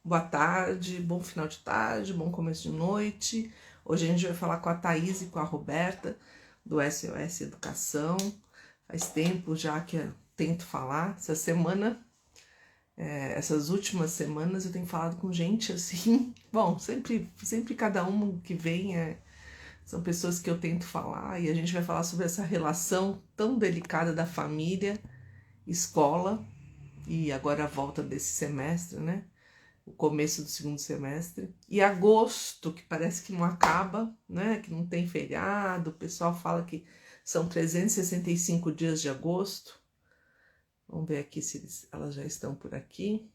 boa tarde, bom final de tarde, bom começo de noite. Hoje a gente vai falar com a Thaís e com a Roberta, do SOS Educação. Faz tempo já que eu tento falar. Essa semana, essas últimas semanas eu tenho falado com gente assim. Bom, sempre cada um que vem são pessoas que eu tento falar e a gente vai falar sobre essa relação tão delicada da família, escola e agora a volta desse semestre, né? O começo do segundo semestre, e agosto, que parece que não acaba, né? Que não tem feriado, o pessoal fala que são 365 dias de agosto. Vamos ver aqui se elas já estão por aqui.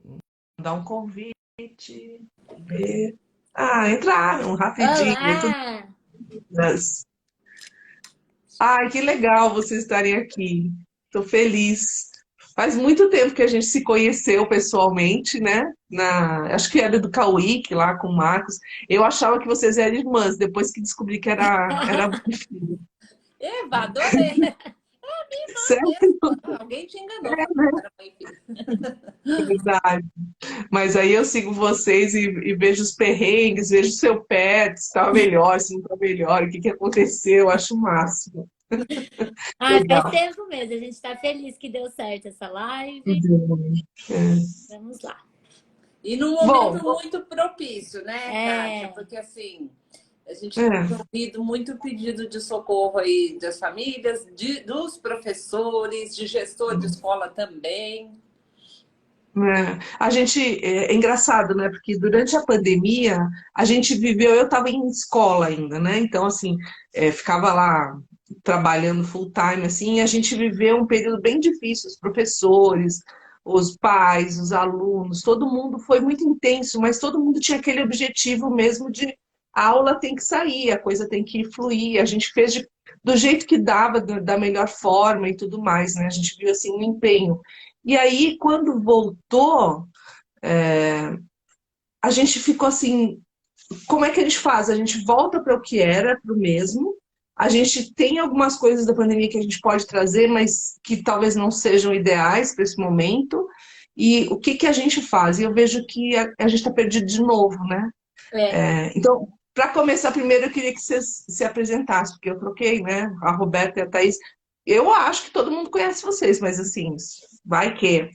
Vou dar um convite. Ver. Ah, entraram rapidinho. Olá! Ai, que legal vocês estarem aqui. Estou feliz. Faz muito tempo que a gente se conheceu pessoalmente, né? Acho que era do Cauíque, lá com o Marcos. Eu achava que vocês eram irmãs, depois que descobri que era mãe e filha. Eva, adorei! É minha irmã Sério, mesmo. Alguém te enganou falando que era mãe e filha. é verdade. Mas aí eu sigo vocês e vejo os perrengues, vejo o seu pé, se está melhor, se não está melhor, o que aconteceu, eu acho o máximo. Ah, faz Legal. tempo mesmo. A gente está feliz que deu certo essa live. Uhum. Vamos lá. E num Bom, momento muito propício, né, Kátia? É, Porque assim, a gente tem é. ouvido muito pedido de socorro aí das famílias, dos professores, de gestor de escola também. A gente é engraçado, né? Porque durante a pandemia a gente viveu, eu estava em escola ainda, né? Então, assim, ficava lá trabalhando full time, assim, e a gente viveu um período bem difícil, os professores, os pais, os alunos, todo mundo foi muito intenso, mas todo mundo tinha aquele objetivo mesmo de a aula tem que sair, a coisa tem que fluir, a gente fez do jeito que dava, da melhor forma e tudo mais, né? A gente viu assim um empenho. E aí, quando voltou, a gente ficou assim, como é que a gente faz? A gente volta para o que era, para o mesmo. A gente tem algumas coisas da pandemia que a gente pode trazer, mas que talvez não sejam ideais para esse momento. E o que a gente faz? E eu vejo que a gente está perdido de novo, né? É, Então, para começar, primeiro eu queria que vocês se apresentassem, porque eu troquei, né? A Roberta e a Thaís. Eu acho que todo mundo conhece vocês, mas assim, vai que.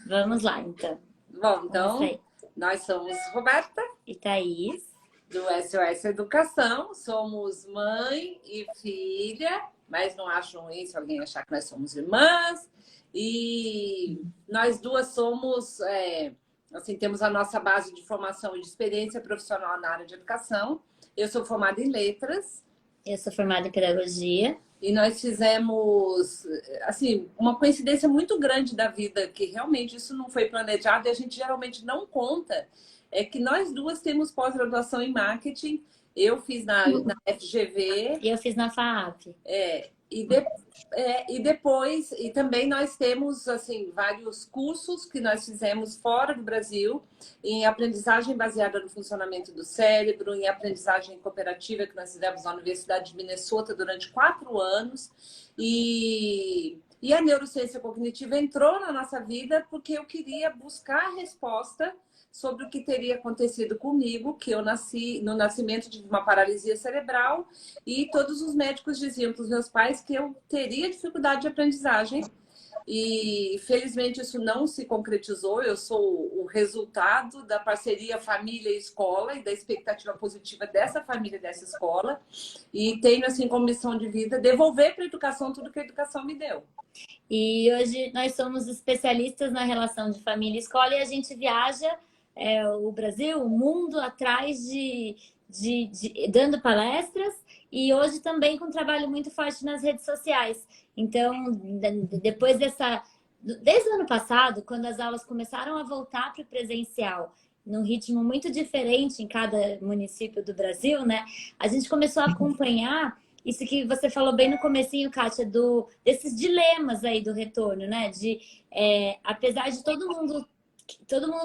vamos lá, então. bom, Começa então, aí. nós somos Roberta, E Thaís. do SOS Educação, somos mãe e filha, mas não acho ruim se alguém achar que nós somos irmãs. E nós duas somos, assim, temos a nossa base de formação e de experiência profissional na área de educação. Eu sou formada em letras Eu sou formada em pedagogia. e nós fizemos, assim, uma coincidência muito grande da vida, que realmente isso não foi planejado e a gente geralmente não conta, é que nós duas temos pós-graduação em marketing. Eu fiz na FGV, E eu fiz na FAAP. e, de- e depois, e também nós temos assim vários cursos que nós fizemos fora do Brasil, em aprendizagem baseada no funcionamento do cérebro, em aprendizagem cooperativa, que nós fizemos na Universidade de Minnesota durante 4 anos. E a neurociência cognitiva entrou na nossa vida porque eu queria buscar a resposta sobre o que teria acontecido comigo, que eu nasci no nascimento de uma paralisia cerebral e todos os médicos diziam para os meus pais que eu teria dificuldade de aprendizagem. E felizmente isso não se concretizou. Eu sou o resultado da parceria família e escola e da expectativa positiva dessa família e dessa escola. E tenho assim como missão de vida devolver para a educação tudo que a educação me deu. E hoje nós somos especialistas na relação de família e escola e a gente viaja o Brasil, o mundo atrás dando palestras e hoje também com um trabalho muito forte nas redes sociais. Então, depois desde o ano passado, quando as aulas começaram a voltar para o presencial, num ritmo muito diferente em cada município do Brasil, né? A gente começou a acompanhar isso que você falou bem no comecinho, Kátia, desses dilemas aí do retorno, né? Apesar de todo mundo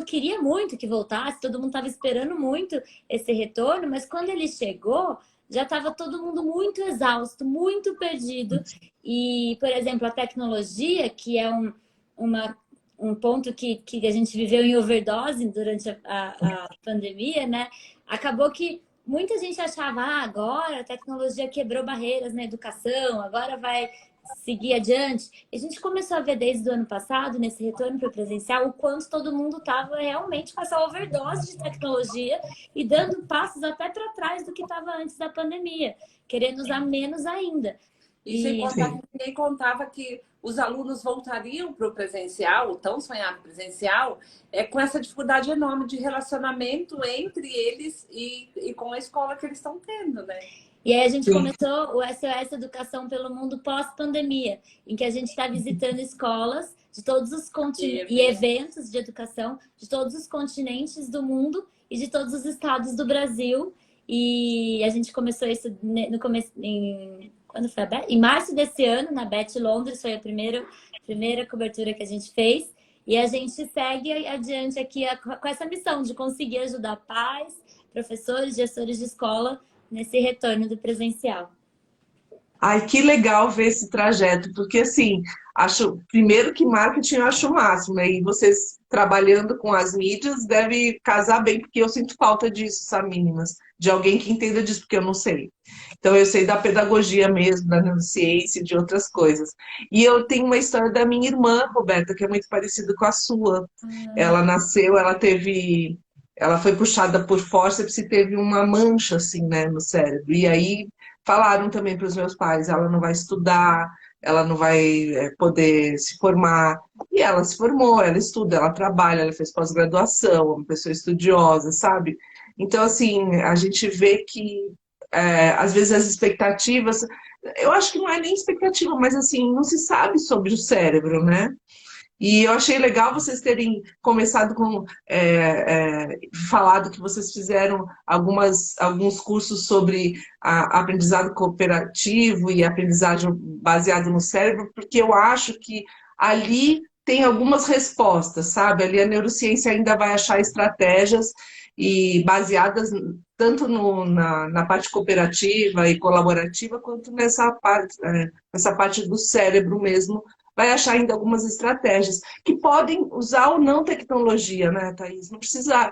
queria muito que voltasse, todo mundo estava esperando muito esse retorno, mas quando ele chegou, já estava todo mundo muito exausto, muito perdido. E, por exemplo, a tecnologia, que é um ponto que a gente viveu em overdose durante a pandemia, né? Acabou que muita gente achava, agora a tecnologia quebrou barreiras na educação, agora vai seguir adiante. E a gente começou a ver desde o ano passado, nesse retorno para o presencial, o quanto todo mundo estava realmente com essa overdose de tecnologia e dando passos até para trás do que estava antes da pandemia, querendo usar menos ainda. E sem contar que ninguém contava que os alunos voltariam para o presencial, o tão sonhado presencial, com essa dificuldade enorme de relacionamento entre eles e com a escola que eles estão tendo, né? E aí a gente começou o SOS Educação pelo Mundo pós-pandemia, em que a gente está visitando escolas de todos os continentes e eventos de educação de todos os continentes do mundo e de todos os estados do Brasil. E a gente começou isso no começo, quando foi em março desse ano, na BET Londres, foi a primeira cobertura que a gente fez. E a gente segue adiante aqui com essa missão de conseguir ajudar pais, professores, gestores de escola nesse retorno do presencial. Ai, que legal ver esse trajeto, porque assim, primeiro que marketing eu acho o máximo, né? E vocês trabalhando com as mídias deve casar bem, porque eu sinto falta disso, sabe, meninas? De alguém que entenda disso, porque eu não sei. Então eu sei da pedagogia mesmo, da neurociência e de outras coisas. E eu tenho uma história da minha irmã, Roberta, que é muito parecida com a sua. Ela nasceu, ela foi puxada por fórceps e teve uma mancha, assim, né, no cérebro. E aí falaram também para os meus pais, ela não vai estudar, ela não vai poder se formar. E ela se formou, ela estuda, ela trabalha, ela fez pós-graduação, é uma pessoa estudiosa, sabe? Então, assim, a gente vê que, às vezes, as expectativas... Eu acho que não é nem expectativa, mas, assim, não se sabe sobre o cérebro, né? E eu achei legal vocês terem começado com falado que vocês fizeram alguns cursos sobre aprendizado cooperativo e aprendizagem baseado no cérebro, porque eu acho que ali tem algumas respostas, sabe? Ali a neurociência ainda vai achar estratégias e baseadas tanto na parte cooperativa e colaborativa, quanto nessa parte do cérebro mesmo, vai achar ainda algumas estratégias que podem usar ou não tecnologia, né, Thaís? Não precisa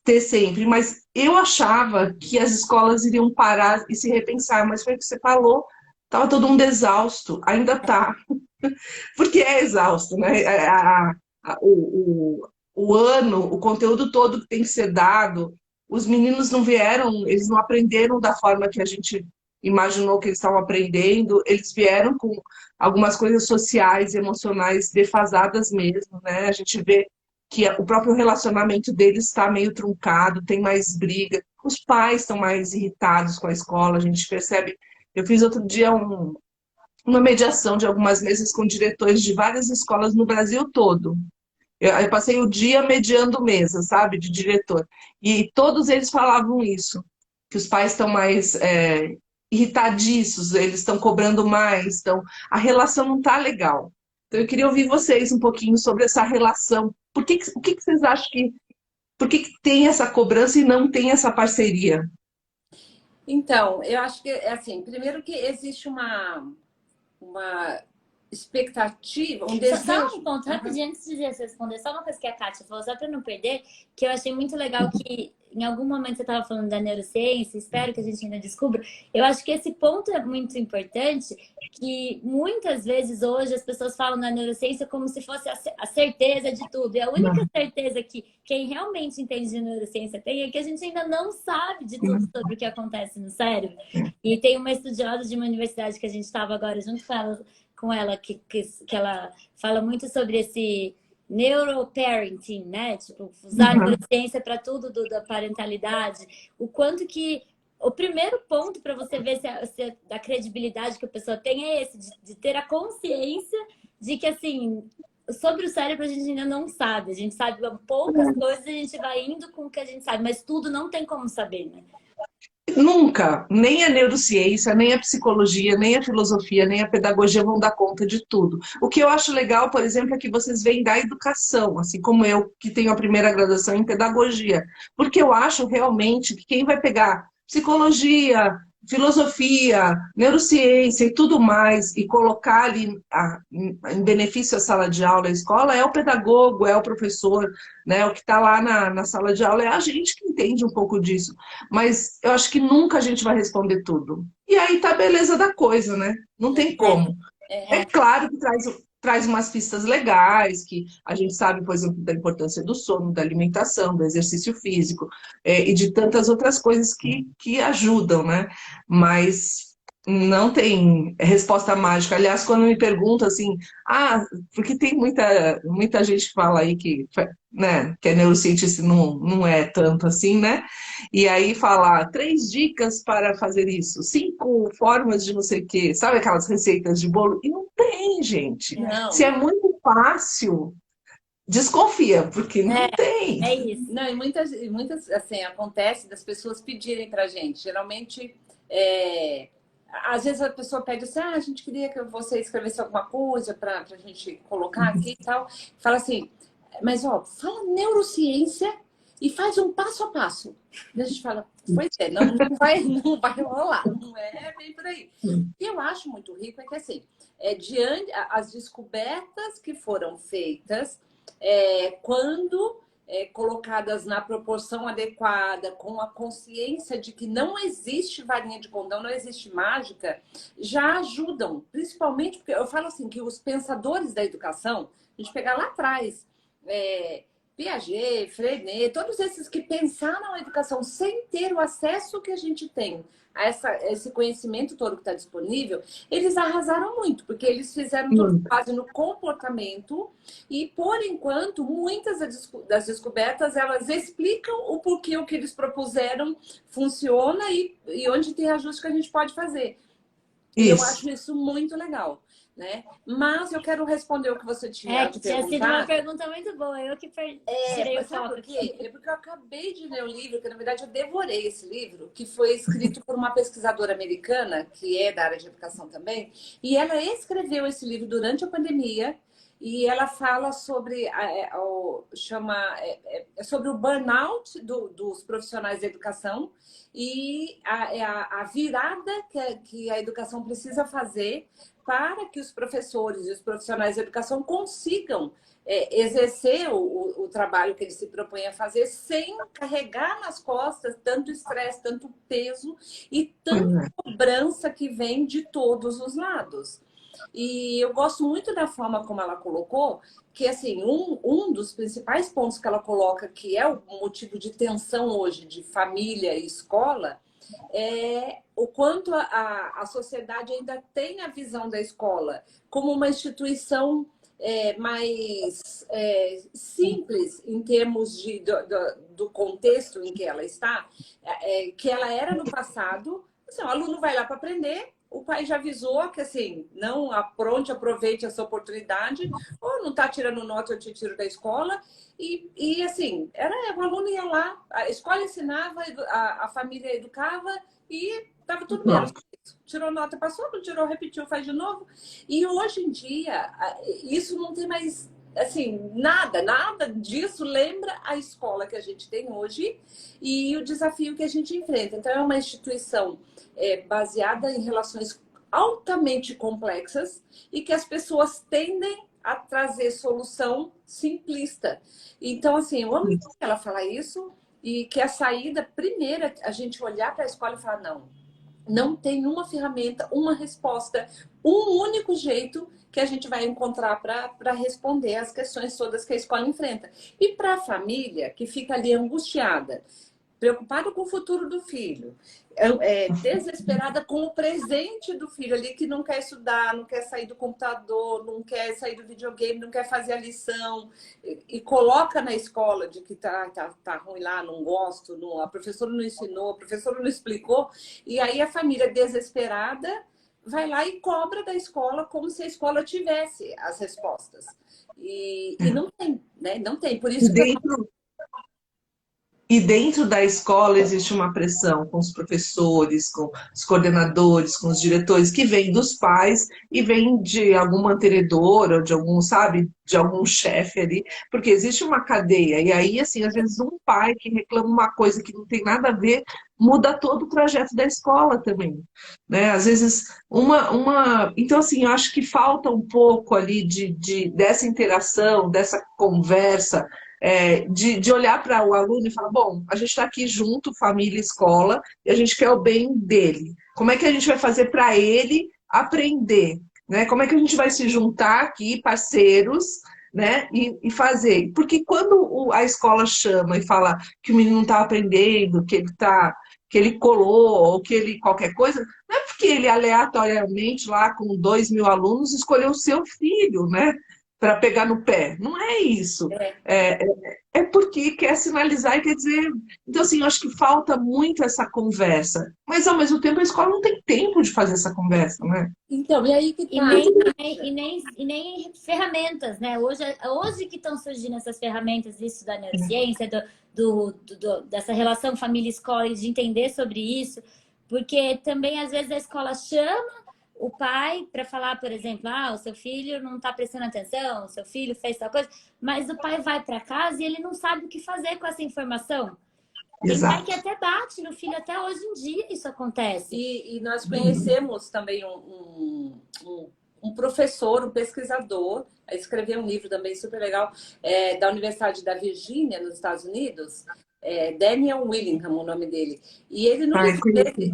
ter sempre, mas eu achava que as escolas iriam parar e se repensar, mas foi o que você falou, estava todo mundo exausto, ainda está, porque é exausto, né? O ano, o conteúdo todo que tem que ser dado, os meninos não vieram, eles não aprenderam da forma que a gente imaginou que eles estavam aprendendo, eles vieram com algumas coisas sociais e emocionais defasadas mesmo, né? A gente vê que o próprio relacionamento deles está meio truncado, tem mais briga, os pais estão mais irritados com a escola, a gente percebe. Eu fiz outro dia uma mediação de algumas mesas com diretores de várias escolas no Brasil todo. Eu passei o dia mediando mesa, sabe, de diretor. E todos eles falavam isso, que os pais estão mais irritadiços, eles estão cobrando mais, a relação não está legal. Então eu queria ouvir vocês um pouquinho sobre essa relação. O que vocês acham por que tem essa cobrança e não tem essa parceria? Então, eu acho que, assim, primeiro que existe uma expectativa, um desejo... Só um ponto, rapidinho, antes de você responder, só uma coisa que a Kátia falou, só para não perder, que eu achei muito legal que em algum momento você estava falando da neurociência, espero que a gente ainda descubra. Eu acho que esse ponto é muito importante, que muitas vezes hoje as pessoas falam da neurociência como se fosse a certeza de tudo. E a única certeza que quem realmente entende de neurociência tem é que a gente ainda não sabe de tudo sobre o que acontece no cérebro. E tem uma estudiosa de uma universidade que a gente estava agora junto com ela que ela fala muito sobre esse neuroparenting, né? Tipo, usar a neurociência para tudo da parentalidade. O quanto que... O primeiro ponto para você ver se a credibilidade que a pessoa tem é esse, de ter a consciência de que, assim, sobre o cérebro a gente ainda não sabe. A gente sabe poucas coisas e a gente vai indo com o que a gente sabe, mas tudo não tem como saber, né? Nunca, nem a neurociência, nem a psicologia, nem a filosofia, nem a pedagogia vão dar conta de tudo. O que eu acho legal, por exemplo, é que vocês vêm da educação, assim como eu, que tenho a primeira graduação em pedagogia. Porque eu acho realmente que quem vai pegar psicologia, filosofia, neurociência e tudo mais, e colocar ali em benefício a sala de aula, a escola, é o pedagogo, é o professor, né? O que está lá na sala de aula é a gente que entende um pouco disso. Mas eu acho que nunca a gente vai responder tudo. E aí tá a beleza da coisa, né? Não tem como. É claro que traz umas pistas legais, que a gente sabe, por exemplo, da importância do sono, da alimentação, do exercício físico, e de tantas outras coisas que ajudam, né? Mas não tem resposta mágica. Aliás, quando me perguntam assim, porque tem muita gente que fala aí que, né, que é neurocientista e não é tanto assim, né? E aí falar 3 dicas para fazer isso, 5 formas de não sei o quê, sabe aquelas receitas de bolo? E não tem, gente. Não, Se é muito fácil, desconfia, porque não tem. É isso. não, e muitas assim, acontece das pessoas pedirem pra gente. Geralmente, às vezes a pessoa pede assim, a gente queria que você escrevesse alguma coisa para a gente colocar aqui e tal. Fala assim, mas ó, fala neurociência e faz um passo a passo. E a gente fala, pois é, não vai rolar, não é bem por aí. O que eu acho muito rico é que assim, diante as descobertas que foram feitas, quando colocadas na proporção adequada, com a consciência de que não existe varinha de condão, não existe mágica, já ajudam. Principalmente porque eu falo assim, que os pensadores da educação, a gente pegar lá atrás, Piaget, Freinet, todos esses que pensaram a educação sem ter o acesso que a gente tem a esse conhecimento todo que está disponível, eles arrasaram muito, porque eles fizeram tudo com base no comportamento e, por enquanto, muitas das descobertas, elas explicam o porquê o que eles propuseram funciona e onde tem ajuste que a gente pode fazer. E eu Isso. acho isso muito legal. Né? Mas eu quero responder o que você tinha Que tinha sido uma pergunta muito boa. Eu que tirei o foco aqui. É porque eu acabei de ler o livro, que na verdade eu devorei esse livro, que foi escrito por uma pesquisadora americana, que é da área de educação também, e ela escreveu esse livro durante a pandemia, e ela fala sobre sobre o burnout dos profissionais da educação e a virada que a educação precisa fazer para que os professores e os profissionais de educação consigam exercer o trabalho que eles se propõem a fazer sem carregar nas costas tanto estresse, tanto peso e tanta cobrança que vem de todos os lados. E eu gosto muito da forma como ela colocou, que assim, um dos principais pontos que ela coloca, que é o motivo de tensão hoje de família e escola, é o quanto a sociedade ainda tem a visão da escola como uma instituição mais simples em termos do contexto em que ela está, que ela era no passado. Assim, o aluno vai lá para aprender, o pai já avisou que assim, não aproveite essa oportunidade, ou não está tirando nota, eu te tiro da escola. E assim, o aluno ia lá, a escola ensinava, a família educava e estava tudo bem. Tirou nota, passou, não tirou, repetiu, faz de novo. E hoje em dia, isso não tem mais, assim, nada disso lembra a escola que a gente tem hoje e o desafio que a gente enfrenta. Então, é uma instituição baseada em relações altamente complexas e que as pessoas tendem a trazer solução simplista. Então, assim, eu amo que ela fala isso e que a saída, primeira, a gente olhar para a escola e falar, não tem uma ferramenta, uma resposta, um único jeito que a gente vai encontrar para responder as questões todas que a escola enfrenta. E para a família, que fica ali angustiada, preocupada com o futuro do filho, desesperada com o presente do filho ali, que não quer estudar, não quer sair do computador, não quer sair do videogame, não quer fazer a lição, e coloca na escola de que tá ruim lá, não gosto, a professora não ensinou, a professora não explicou, e aí a família desesperada vai lá e cobra da escola como se a escola tivesse as respostas. E não tem, né? Não tem. Por isso que E dentro da escola existe uma pressão com os professores, com os coordenadores, com os diretores, que vem dos pais e vem de algum mantenedor ou de algum, sabe, de algum chefe ali, porque existe uma cadeia. E aí, assim, às vezes um pai que reclama uma coisa que não tem nada a ver, muda todo o trajeto da escola também, né? Às vezes Então, assim, eu acho que falta um pouco ali dessa interação, dessa conversa, de olhar para o aluno e falar, bom, a gente está aqui junto, família, e escola, e a gente quer o bem dele. Como é que a gente vai fazer para ele aprender? Né? Como é que a gente vai se juntar aqui, parceiros, né? E fazer? Porque quando a escola chama e fala que o menino não está aprendendo, que ele colou, ou que ele qualquer coisa, não é porque ele aleatoriamente, lá com 2.000 alunos, escolheu o seu filho, né? Para pegar no pé. Não é isso. É porque quer sinalizar e quer dizer. Então, assim, eu acho que falta muito essa conversa. Mas, ao mesmo tempo, a escola não tem tempo de fazer essa conversa, né? Então, e aí que E tá. nem ferramentas, né? Hoje que estão surgindo essas ferramentas, isso da neurociência, dessa relação família-escola e de entender sobre isso, porque também às vezes a escola chama o pai para falar, por exemplo, o seu filho não está prestando atenção, o seu filho fez tal coisa, mas o pai vai para casa e ele não sabe o que fazer com essa informação. Tem pai que Exato. até bate no filho, até hoje em dia isso acontece. E nós conhecemos também um professor, um pesquisador, escreveu um livro também super legal, da Universidade da Virgínia, nos Estados Unidos, Daniel Willingham, o nome dele. E ele no livro dele,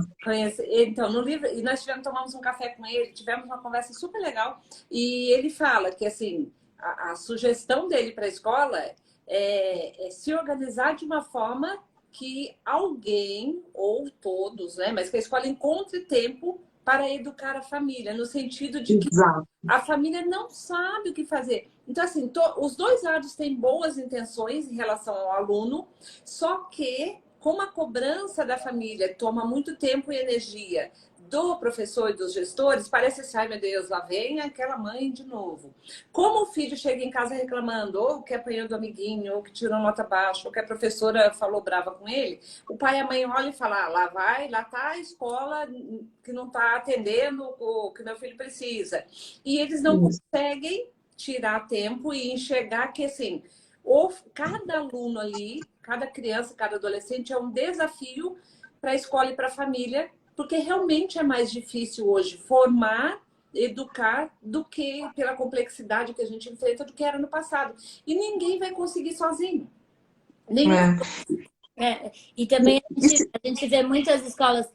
então, no livro, e nós tomamos um café com ele, tivemos uma conversa super legal, e ele fala que assim, a sugestão dele para a escola é se organizar de uma forma que alguém, ou todos, né, mas que a escola encontre tempo para educar a família, no sentido de que Exato. a família não sabe o que fazer. Então, assim, os dois lados têm boas intenções em relação ao aluno, só que, como a cobrança da família toma muito tempo e energia do professor e dos gestores, parece assim, ai meu Deus, lá vem aquela mãe de novo. Como o filho chega em casa reclamando, ou que apanhou do amiguinho, ou que tirou nota baixa, ou que a professora falou brava com ele, o pai e a mãe olham e falam, lá tá a escola que não está atendendo o que meu filho precisa. E eles não conseguem tirar tempo e enxergar que, assim, cada aluno ali, cada criança, cada adolescente é um desafio para a escola e para a família, porque realmente é mais difícil hoje formar, educar, do que pela complexidade que a gente enfrenta do que era no passado. E ninguém vai conseguir sozinho. Nenhum. E também a gente vê muitas escolas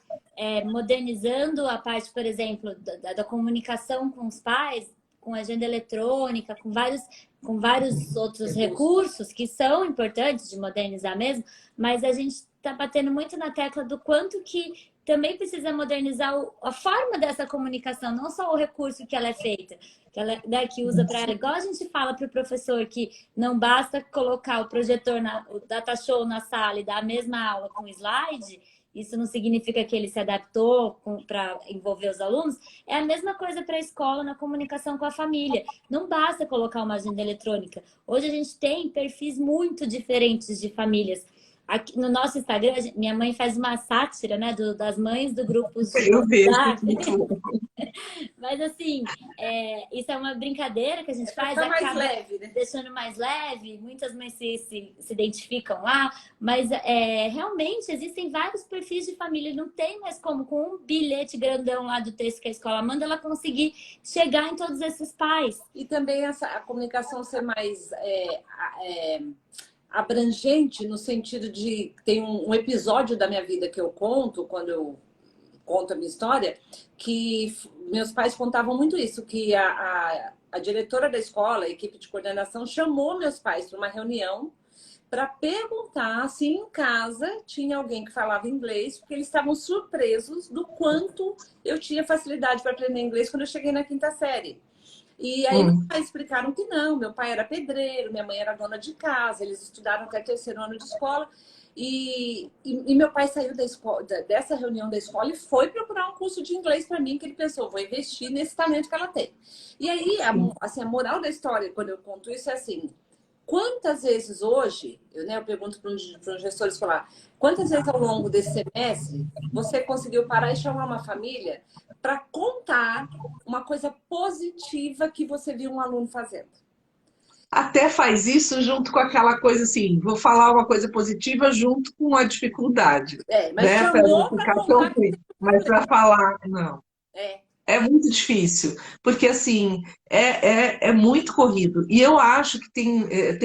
modernizando a parte, por exemplo, da comunicação com os pais, com agenda eletrônica, com vários outros recursos que são importantes de modernizar mesmo, mas a gente está batendo muito na tecla do quanto que também precisa modernizar a forma dessa comunicação, não só o recurso que ela é feita, que usa para ela. Igual a gente fala para o professor que não basta colocar o projetor, o data show na sala e dar a mesma aula com slide, isso não significa que ele se adaptou para envolver os alunos. É a mesma coisa para a escola na comunicação com a família. Não basta colocar uma agenda eletrônica. Hoje a gente tem perfis muito diferentes de famílias. Aqui no nosso Instagram, minha mãe faz uma sátira, né, das mães do grupo. Eu vejo. Mas assim, isso é uma brincadeira que a gente faz, acaba mais leve, né? Deixando mais leve. Muitas mães se identificam lá, mas realmente existem vários perfis de família. Não tem mais como, com um bilhete grandão lá do texto que a escola manda, ela conseguir chegar em todos esses pais. E também a comunicação ser mais abrangente, no sentido de... Tem um episódio da minha vida que eu conto, quando eu conto a minha história, que meus pais contavam muito isso, que a diretora da escola, a equipe de coordenação, chamou meus pais para uma reunião para perguntar se em casa tinha alguém que falava inglês, porque eles estavam surpresos do quanto eu tinha facilidade para aprender inglês quando eu cheguei na 5ª série. E aí meus pais explicaram que não, meu pai era pedreiro, minha mãe era dona de casa, eles estudaram até 3º ano de escola. E meu pai saiu dessa reunião da escola e foi procurar um curso de inglês para mim, que ele pensou, vou investir nesse talento que ela tem. E aí, a moral da história, quando eu conto isso, é assim, Quantas vezes hoje, eu pergunto para um gestor escolar, quantas vezes ao longo desse semestre você conseguiu parar e chamar uma família para contar uma coisa positiva que você viu um aluno fazendo? Até faz isso junto com aquela coisa assim, vou falar uma coisa positiva junto com a dificuldade, Mas né? Para não chamou para ficar tão contar que ruim. teve um Mas problema. para falar, não. É, É muito difícil, porque assim, é muito corrido. E eu acho que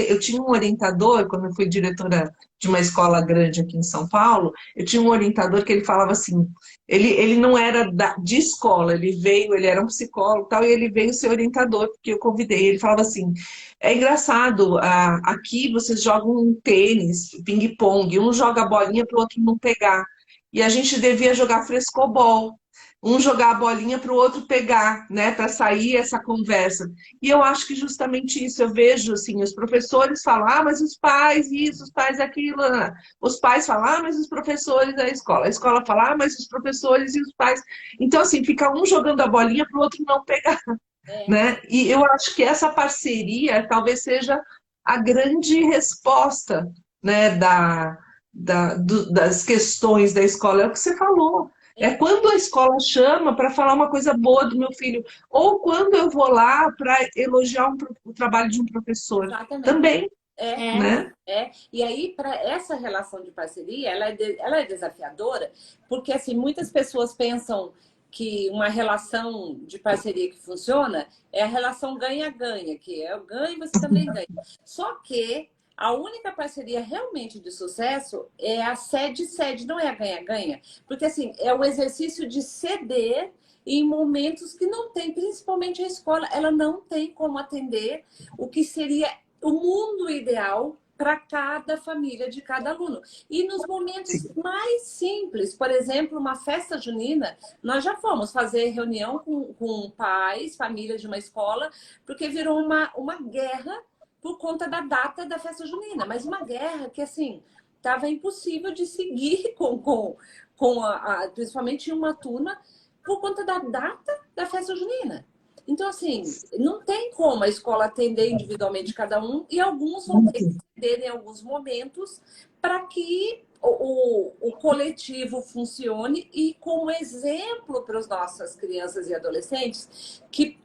eu tinha um orientador, quando eu fui diretora de uma escola grande aqui em São Paulo, eu tinha um orientador que ele falava assim, ele não era de escola, ele veio, ele era um psicólogo e tal, e ele veio ser orientador, porque eu convidei, ele falava assim, é engraçado, aqui vocês jogam um tênis, ping-pong, um joga a bolinha para o outro não pegar. E a gente devia jogar frescobol, um jogar a bolinha para o outro pegar, né, para sair essa conversa. E eu acho que justamente isso, eu vejo assim, os professores falam, mas os pais isso, os pais aquilo, né? Os pais falam, mas os professores da escola. A escola fala, mas os professores e os pais. Então, assim, fica um jogando a bolinha para o outro não pegar, é. né? E eu acho que essa parceria talvez seja a grande resposta, né, das questões da escola. É o que você falou. É É, quando a escola chama para falar uma coisa boa do meu filho, ou quando eu vou lá para elogiar o trabalho de um professor. exatamente. Também, É, É, né? E aí, para essa relação de parceria, ela é desafiadora, porque assim, muitas pessoas pensam que uma relação de parceria que funciona é a relação ganha-ganha, que é eu ganho e você também ganha. Só que a única parceria realmente de sucesso é a cede-cede, não é a ganha-ganha. Porque assim, é o exercício de ceder em momentos que não tem, principalmente a escola, ela não tem como atender o que seria o mundo ideal para cada família de cada aluno. E nos momentos mais simples, por exemplo, uma festa junina, nós já fomos fazer reunião com pais, famílias de uma escola, porque virou uma guerra por conta da data da festa junina. Mas uma guerra que, assim, estava impossível de seguir principalmente em uma turma, por conta da data da festa junina. Então, assim, não tem como a escola atender individualmente cada um e alguns vão ter que ceder em alguns momentos para que o coletivo funcione e como exemplo para as nossas crianças e adolescentes que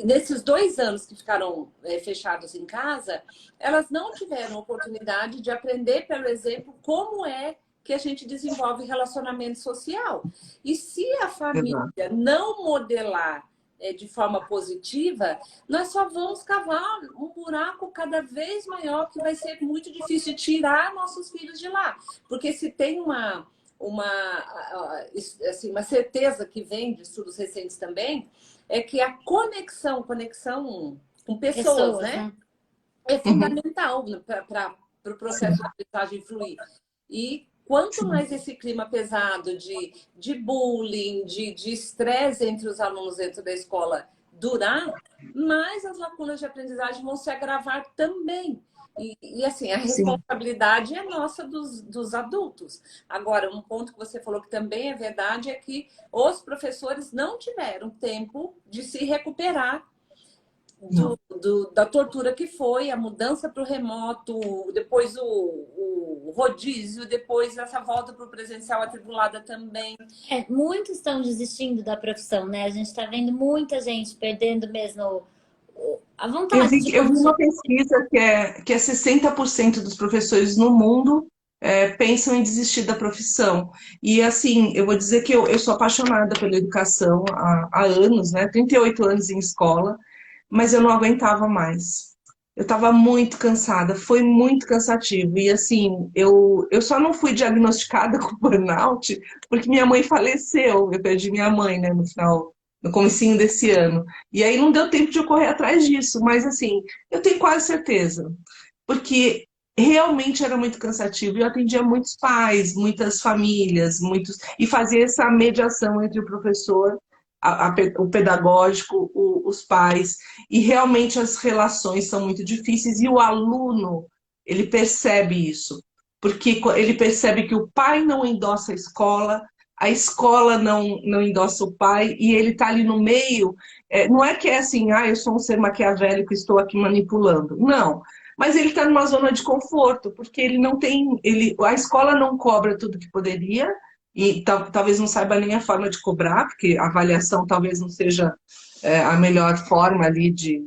nesses 2 anos que ficaram fechados em casa, elas não tiveram oportunidade de aprender pelo exemplo como é que a gente desenvolve relacionamento social. E se a família Exato. não modelar de forma positiva, nós só vamos cavar um buraco cada vez maior que vai ser muito difícil tirar nossos filhos de lá. Porque se tem assim, uma certeza que vem de estudos recentes também, é que a conexão com pessoas, pessoas, né? né? É Uhum. fundamental para o processo de aprendizagem fluir. E quanto mais esse clima pesado de bullying, de estresse entre os alunos dentro da escola durar, mais as lacunas de aprendizagem vão se agravar também. E assim, a Sim. responsabilidade é nossa dos adultos. Agora, um ponto que você falou que também é verdade é que os professores não tiveram tempo de se recuperar Não. da tortura que foi, a mudança para o remoto, depois o rodízio, depois essa volta para o presencial atribulada também. Muitos estão desistindo da profissão, né? A gente está vendo muita gente perdendo mesmo a Eu vontade vi, de eu vi continuar. uma pesquisa que é 60% dos professores no mundo pensam em desistir da profissão. E assim, eu vou dizer que eu sou apaixonada pela educação há anos, né? 38 anos em escola, mas eu não aguentava mais. Eu estava muito cansada, foi muito cansativo. E assim, eu só não fui diagnosticada com burnout porque minha mãe faleceu. Eu perdi minha mãe, né, no final, no comecinho desse ano. E aí não deu tempo de eu correr atrás disso, mas assim, eu tenho quase certeza. Porque realmente era muito cansativo. Eu atendia muitos pais, muitas famílias, e fazia essa mediação entre o professor, o pedagógico, os pais. E realmente as relações são muito difíceis e o aluno, ele percebe isso. Porque ele percebe que o pai não endossa a escola não endossa o pai, e ele está ali no meio. Não é que é assim, eu sou um ser maquiavélico, estou aqui manipulando. Não. mas ele está numa zona de conforto, porque ele não tem, a escola não cobra tudo que poderia, e talvez não saiba nem a forma de cobrar, porque a avaliação talvez não seja a melhor forma ali de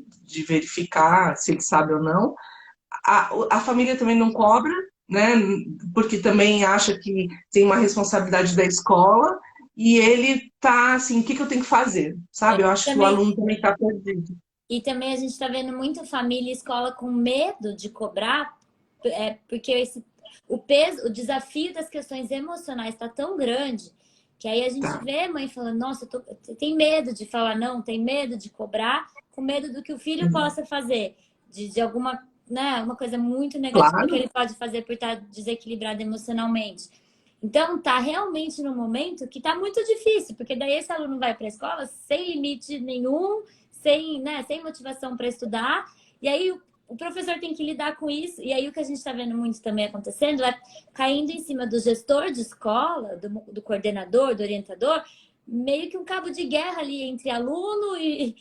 verificar se ele sabe ou não. A família também não cobra, né? Porque também acha que tem uma responsabilidade da escola, e ele tá assim, o que eu tenho que fazer? Sabe? Eu acho que o Também, aluno também está perdido. e também a gente está vendo muita família e escola com medo de cobrar, porque o peso, o desafio das questões emocionais está tão grande que aí a gente Tá. vê mãe falando, nossa, tem medo de falar não, tem medo de cobrar, com medo do que o filho possa fazer, de alguma, né, uma coisa muito negativa que Claro, ele pode fazer por estar desequilibrado emocionalmente. Então, tá realmente no momento que tá muito difícil, porque daí esse aluno vai para a escola sem limite nenhum, sem, né, sem motivação para estudar, e aí o professor tem que lidar com isso, e aí o que a gente está vendo muito também acontecendo é caindo em cima do gestor de escola, do coordenador, do orientador, meio que um cabo de guerra ali entre aluno e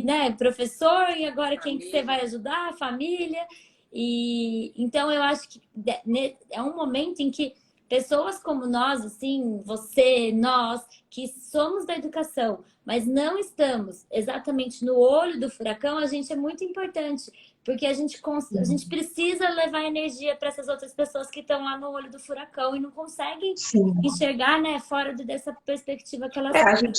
né, professor, e agora quem que você vai ajudar? A família. E então eu acho que é um momento em que pessoas como nós, assim, você, nós, que somos da educação, mas não estamos exatamente no olho do furacão, a gente é muito importante, porque a gente precisa levar energia para essas outras pessoas que estão lá no olho do furacão e não conseguem sim. enxergar, né, fora dessa perspectiva que elas É, têm.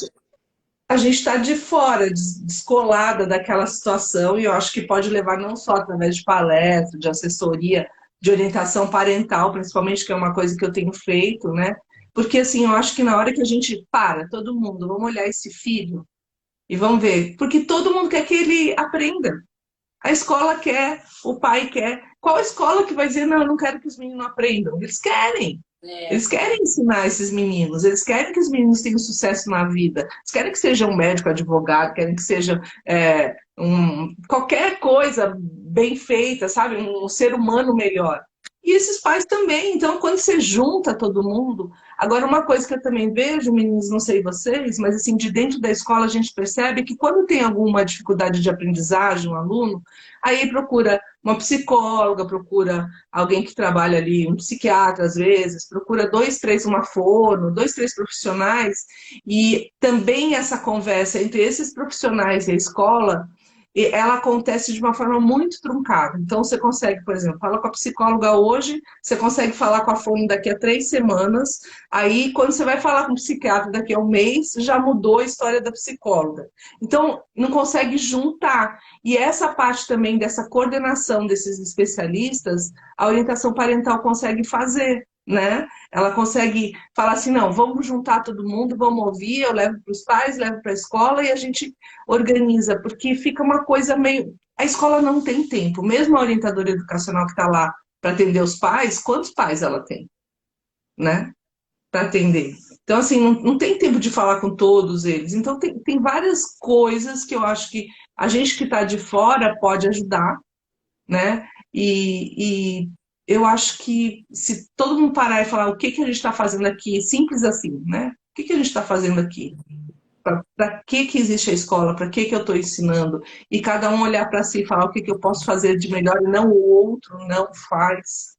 a gente está de fora, descolada daquela situação, e eu acho que pode levar não só através de palestra, de assessoria, de orientação parental, principalmente, que é uma coisa que eu tenho feito, né? Porque assim, eu acho que na hora que a gente para, todo mundo, vamos olhar esse filho e vamos ver, porque todo mundo quer que ele aprenda. A escola quer, o pai quer. Qual escola que vai dizer, não, eu não quero que os meninos aprendam? Eles querem. É, Eles querem ensinar esses meninos, eles querem que os meninos tenham sucesso na vida, eles querem que seja um médico, advogado, querem que seja qualquer coisa bem feita, sabe? Um ser humano melhor. E esses pais também. Então, quando você junta todo mundo. Agora, uma coisa que eu também vejo, meninos, não sei vocês, mas assim, de dentro da escola a gente percebe que quando tem alguma dificuldade de aprendizagem, um aluno, aí procura uma psicóloga, procura alguém que trabalha ali, um psiquiatra às vezes, procura dois, três, uma fono, dois, três profissionais, e também essa conversa entre esses profissionais e a escola, ela acontece de uma forma muito truncada. Então, você consegue, por exemplo, falar com a psicóloga hoje, você consegue falar com a fono daqui a 3 semanas, aí quando você vai falar com o psiquiatra daqui a um mês, já mudou a história da psicóloga. Então, não consegue juntar. E essa parte também dessa coordenação desses especialistas, a orientação parental consegue fazer, né? Ela consegue falar assim, não, vamos juntar todo mundo, vamos ouvir, eu levo para os pais, levo para a escola e a gente organiza, porque fica uma coisa meio... A escola não tem tempo, mesmo a orientadora educacional que está lá para atender os pais, quantos pais ela tem, né? Para atender. Então, assim, não tem tempo de falar com todos eles. Então, tem várias coisas que eu acho que a gente que está de fora pode ajudar, né? E eu acho que se todo mundo parar e falar o que a gente está fazendo aqui, simples assim, né? O que a gente está fazendo aqui? Para que existe a escola? Para que eu estou ensinando? E cada um olhar para si e falar o que eu posso fazer de melhor e não o outro não faz,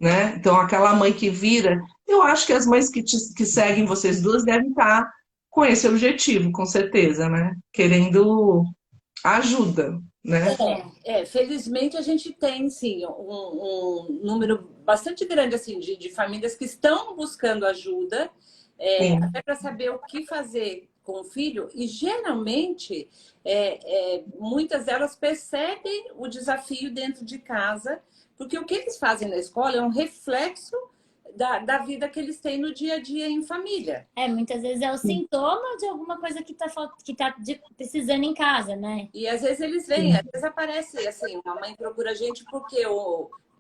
né? Então, aquela mãe que vira, eu acho que as mães que seguem vocês duas devem estar com esse objetivo, com certeza, né? Querendo ajuda, né? felizmente a gente tem sim um número bastante grande assim de famílias que estão buscando ajuda, Sim. até para saber o que fazer com o filho, e geralmente muitas delas percebem o desafio dentro de casa, porque o que eles fazem na escola é um reflexo da vida que eles têm no dia a dia em família. Muitas vezes é o sintoma de alguma coisa que tá precisando em casa, né? E às vezes eles vêm, às vezes aparece assim, uma mãe procura a gente porque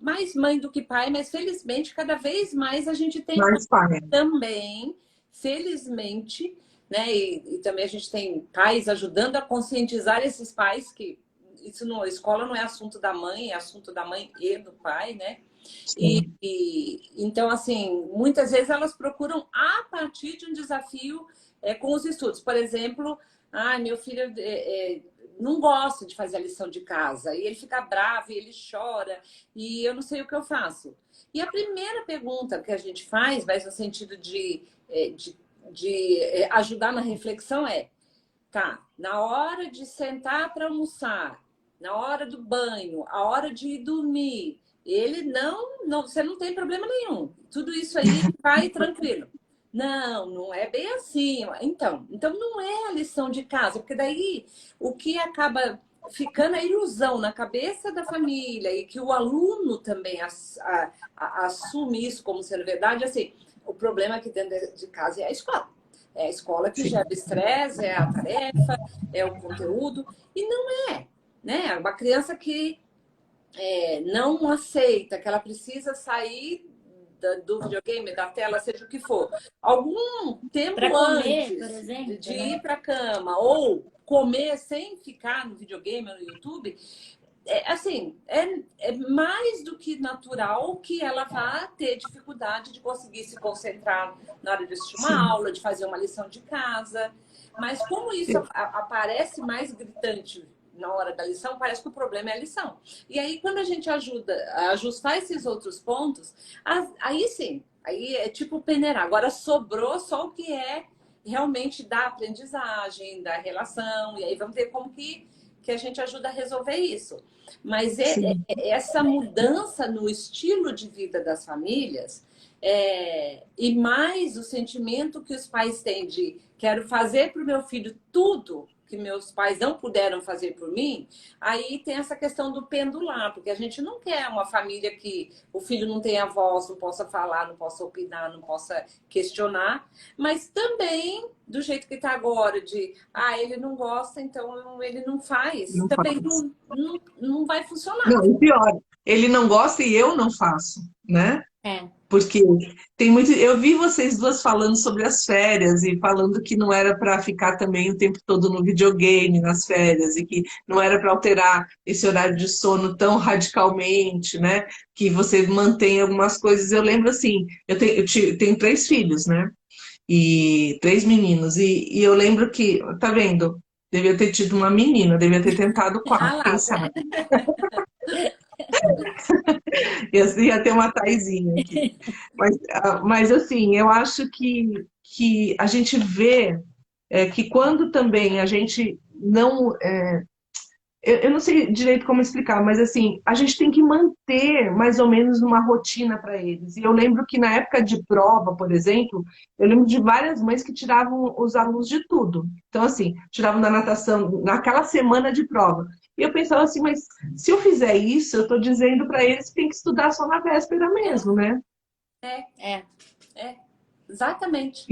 mais mãe do que pai, mas felizmente cada vez mais a gente tem Mais pai. também, felizmente, né? E também a gente tem pais ajudando a conscientizar esses pais que isso não, a escola não é assunto da mãe, é assunto da mãe e do pai, né? Então, assim, muitas vezes elas procuram a partir de um desafio com os estudos. Por exemplo, meu filho não gosto de fazer a lição de casa. E ele fica bravo, e ele chora, e eu não sei o que eu faço. E a primeira pergunta que a gente faz, mas no sentido de ajudar na reflexão tá, na hora de sentar para almoçar, na hora do banho, a hora de ir dormir, ele não, você não tem problema nenhum. Tudo isso aí vai tranquilo. Não, não é bem assim. Então não é a lição de casa, porque daí o que acaba ficando a ilusão na cabeça da família e que o aluno também assume isso como sendo verdade, assim, o problema aqui dentro de casa é a escola. É a escola que gera estresse, é a tarefa, é o conteúdo, e não é, né? Uma criança que não aceita, que ela precisa sair do videogame, da tela, seja o que for, algum tempo Para comer, antes por exemplo, de né? ir para a cama ou comer sem ficar no videogame ou no YouTube, assim, é mais do que natural que ela vá ter dificuldade de conseguir se concentrar na hora de assistir uma aula, de fazer uma lição de casa. Mas como isso aparece mais gritante na hora da lição, parece que o problema é a lição. E aí, quando a gente ajuda a ajustar esses outros pontos, aí sim, aí é tipo peneirar. Agora sobrou só o que é realmente da aprendizagem, da relação, e aí vamos ver como que a gente ajuda a resolver isso. Mas essa mudança no estilo de vida das famílias, e mais o sentimento que os pais têm de quero fazer para o meu filho tudo que meus pais não puderam fazer por mim, aí tem essa questão do pendular, porque a gente não quer uma família que o filho não tenha voz, não possa falar, não possa opinar, não possa questionar, mas também do jeito que está agora, de ele não gosta, então ele não faz, Não também faz. não vai funcionar. Não, e pior, ele não gosta e eu não faço, né? Porque tem muito. Eu vi vocês duas falando sobre as férias e falando que não era para ficar também o tempo todo no videogame nas férias e que não era para alterar esse horário de sono tão radicalmente, né? Que você mantém algumas coisas. Eu lembro assim, eu tenho três filhos, né? E três meninos. E eu lembro que, tá vendo? Devia ter tido uma menina, devia ter tentado Ah quatro, lá, quem sabe? Ia ter uma Taizinha aqui. Mas assim, eu acho que a gente vê que quando também a gente não. Eu não sei direito como explicar, mas assim, a gente tem que manter mais ou menos uma rotina para eles. E eu lembro que na época de prova, por exemplo, eu lembro de várias mães que tiravam os alunos de tudo. Então, assim, tiravam da natação naquela semana de prova. E eu pensava assim, mas se eu fizer isso, eu estou dizendo para eles que tem que estudar só na véspera mesmo, né? Exatamente.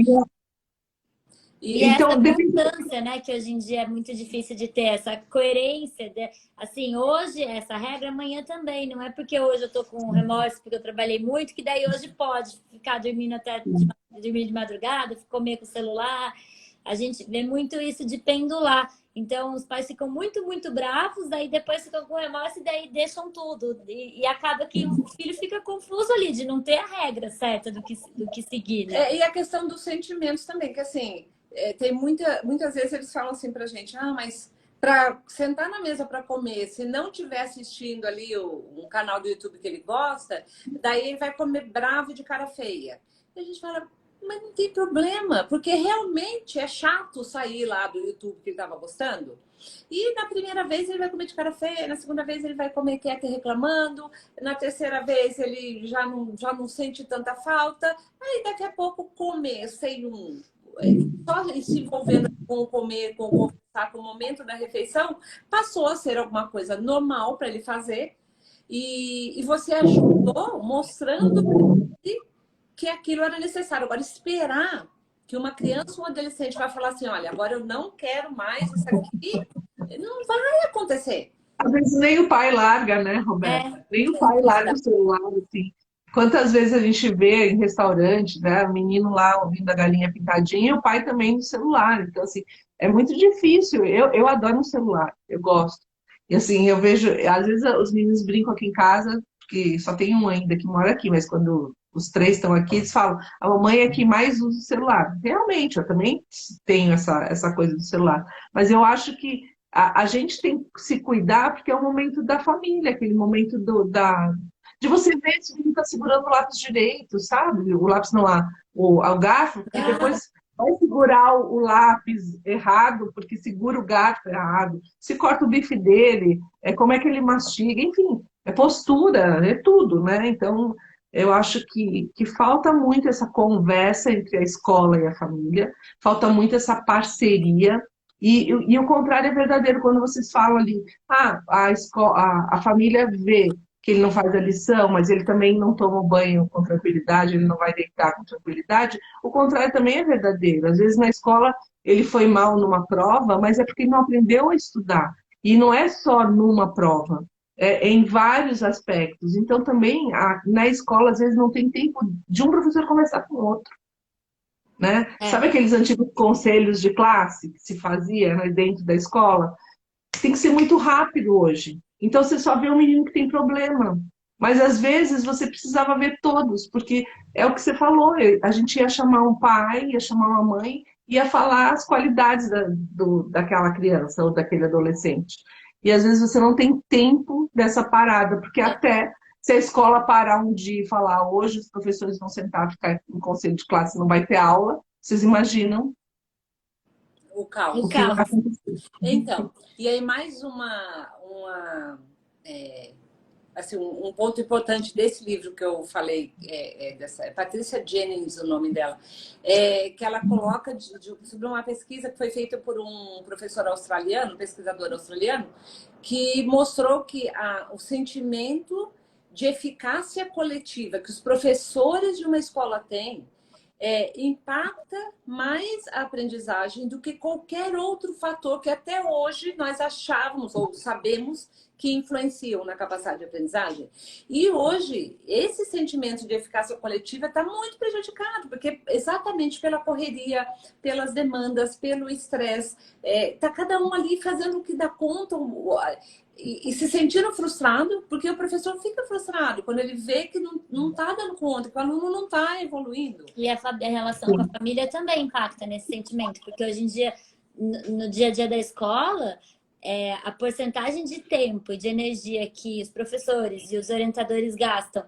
E essa Então, depende. constância, né, que hoje em dia é muito difícil de ter, essa coerência, assim, hoje é essa regra, amanhã também, não é porque hoje eu tô com remorso porque eu trabalhei muito, que daí hoje pode ficar dormindo dormir de madrugada, comer com o celular, a gente vê muito isso de pendular, então os pais ficam muito, muito bravos, daí depois ficam com remorso e daí deixam tudo, e acaba que o filho fica confuso ali, de não ter a regra certa do que seguir, né? E a questão dos sentimentos também, que assim, tem muitas vezes eles falam assim pra gente, mas para sentar na mesa para comer, se não estiver assistindo ali um canal do YouTube que ele gosta, daí ele vai comer bravo e de cara feia. E a gente fala, mas não tem problema, porque realmente é chato sair lá do YouTube que ele estava gostando. E na primeira vez ele vai comer de cara feia, na segunda vez ele vai comer quieto e reclamando, na terceira vez ele já não sente tanta falta, aí daqui a pouco comer sem só se envolvendo com o comer, com o conversar, com o momento da refeição, passou a ser alguma coisa normal para ele fazer, e você ajudou mostrando que aquilo era necessário. Agora, esperar que uma criança ou um adolescente vai falar assim, olha, agora eu não quero mais isso aqui, não vai acontecer. Às vezes nem o pai larga, né, Roberta? Nem o pai larga o celular, assim. Quantas vezes a gente vê em restaurante, né, o menino lá ouvindo a galinha pintadinha e o pai também no celular. Então, assim, é muito difícil. Eu adoro um celular, eu gosto. E assim, eu vejo, às vezes os meninos brincam aqui em casa, porque só tem um ainda que mora aqui, mas quando os três estão aqui, eles falam, a mamãe é que mais usa o celular. Realmente, eu também tenho essa coisa do celular. Mas eu acho que A gente tem que se cuidar porque é o momento da família, aquele momento de você ver se ele está segurando o lápis direito, sabe? O lápis não, o garfo, porque depois vai segurar o lápis errado, porque segura o garfo errado. Se corta o bife dele, como é que ele mastiga, enfim, é postura, é tudo, né? Então, eu acho que falta muito essa conversa entre a escola e a família, falta muito essa parceria. E o contrário é verdadeiro quando vocês falam ali, a família vê que ele não faz a lição, mas ele também não toma o banho com tranquilidade, ele não vai deitar com tranquilidade. O contrário também é verdadeiro. Às vezes na escola ele foi mal numa prova, mas é porque ele não aprendeu a estudar. E não é só numa prova, é em vários aspectos. Então também na escola às vezes não tem tempo de um professor conversar com o outro, né? Sabe aqueles antigos conselhos de classe que se fazia, né, dentro da escola? Tem que ser muito rápido hoje. Então você só vê um menino que tem problema. Mas às vezes você precisava ver todos, porque é o que você falou, a gente ia chamar um pai, ia chamar uma mãe, ia falar as qualidades daquela criança ou daquele adolescente. E às vezes você não tem tempo dessa parada, porque até se a escola parar um dia e falar hoje os professores vão sentar, ficar em conselho de classe, não vai ter aula, vocês imaginam O caos. o que vai acontecer. Então, e aí mais assim, um ponto importante desse livro que eu falei, é Patricia Jennings, o nome dela, que ela coloca sobre uma pesquisa que foi feita por um professor australiano, um pesquisador australiano, que mostrou que o sentimento de eficácia coletiva que os professores de uma escola têm impacta mais a aprendizagem do que qualquer outro fator que até hoje nós achávamos ou sabemos que influenciam na capacidade de aprendizagem. E hoje, esse sentimento de eficácia coletiva está muito prejudicado, porque exatamente pela correria, pelas demandas, pelo estresse, está cada um ali fazendo o que dá conta, e se sentindo frustrado, porque o professor fica frustrado quando ele vê que não está dando conta, que o aluno não está evoluindo. E a relação com a família também impacta nesse sentimento, porque hoje em dia, no dia a dia da escola, a porcentagem de tempo e de energia que os professores e os orientadores gastam,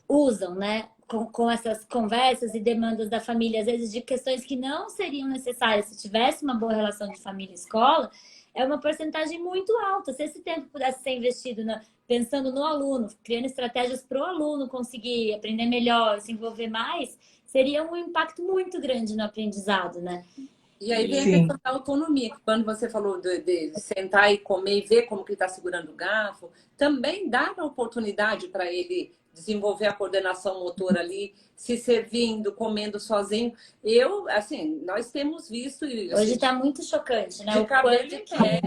usam, né, com essas conversas e demandas da família, às vezes de questões que não seriam necessárias se tivesse uma boa relação de família e escola, é uma porcentagem muito alta. Se esse tempo pudesse ser investido pensando no aluno, criando estratégias para o aluno conseguir aprender melhor, se envolver mais, seria um impacto muito grande no aprendizado, né? E aí vem a questão da autonomia, que quando você falou de sentar e comer e ver como que ele está segurando o garfo, também dá a oportunidade para ele desenvolver a coordenação motora ali, se servindo, comendo sozinho. Assim, nós temos visto... Assim, hoje está muito chocante, né? De cabelo em pé,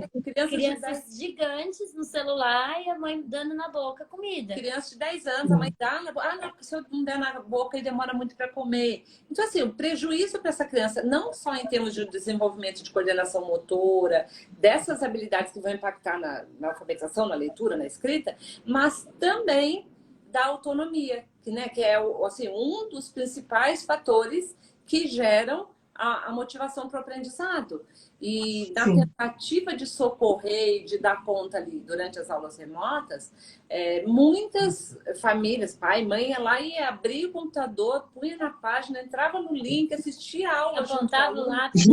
crianças gigantes no celular e a mãe dando na boca comida. Criança de 10 anos, a mãe dá na boca. Não, se eu não der na boca, ele demora muito para comer. Então, assim, o prejuízo para essa criança, não só em termos de desenvolvimento de coordenação motora, dessas habilidades que vão impactar na alfabetização, na leitura, na escrita, mas também da autonomia, que é assim, um dos principais fatores que geram a motivação para o aprendizado. E na tentativa de socorrer e de dar conta ali durante as aulas remotas, muitas famílias, pai, mãe, ia lá e abria o computador, punha na página, entrava no link, assistia a aula. Apontava o lápis.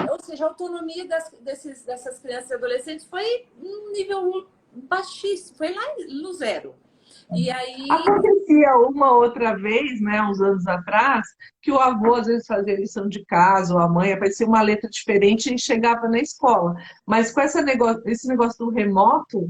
Ou seja, a autonomia dessas crianças e adolescentes foi um nível baixíssimo, foi lá no zero. E aí... Acontecia uma outra vez, né, uns anos atrás, que o avô às vezes fazia lição de casa, ou a mãe, aparecia uma letra diferente e chegava na escola. Mas com esse negócio do remoto,